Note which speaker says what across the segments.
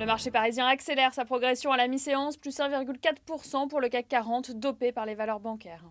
Speaker 1: marché parisien accélère sa progression à la mi-séance, plus 1,4% pour le CAC 40, dopé par les valeurs bancaires.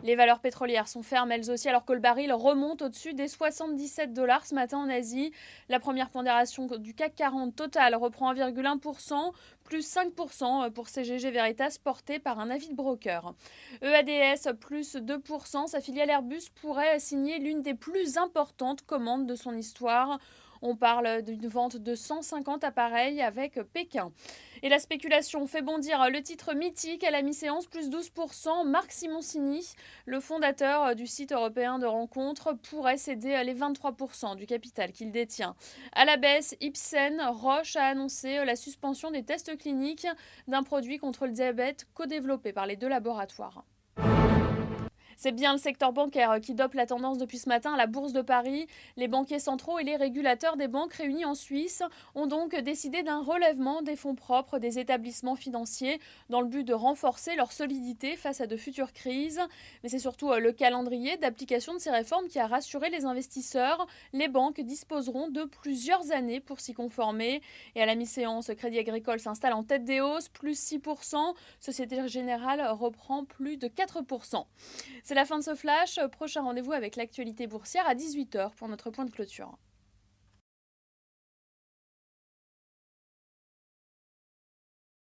Speaker 1: Les valeurs pétrolières sont fermes elles aussi alors que le baril remonte au-dessus des 77 dollars ce matin en Asie. La première pondération du CAC 40 total reprend 1,1%, plus 5% pour CGG Veritas porté par un avis de broker. EADS plus 2%, sa filiale Airbus pourrait signer l'une des plus importantes commandes de son histoire. On parle d'une vente de 150 appareils avec Pékin. Et la spéculation fait bondir le titre mythique à la mi-séance, plus 12%. Marc Simoncini, le fondateur du site européen de rencontres, pourrait céder les 23% du capital qu'il détient. À la baisse, Ipsen, Roche a annoncé la suspension des tests cliniques d'un produit contre le diabète co-développé par les deux laboratoires. C'est bien le secteur bancaire qui dope la tendance depuis ce matin à la Bourse de Paris. Les banquiers centraux et les régulateurs des banques réunis en Suisse ont donc décidé d'un relèvement des fonds propres des établissements financiers dans le but de renforcer leur solidité face à de futures crises. Mais c'est surtout le calendrier d'application de ces réformes qui a rassuré les investisseurs. Les banques disposeront de plusieurs années pour s'y conformer. Et à la mi-séance, Crédit Agricole s'installe en tête des hausses, plus 6%. Société Générale reprend plus de 4%. C'est la fin de ce flash. Prochain rendez-vous avec l'actualité boursière à 18h pour notre point de clôture.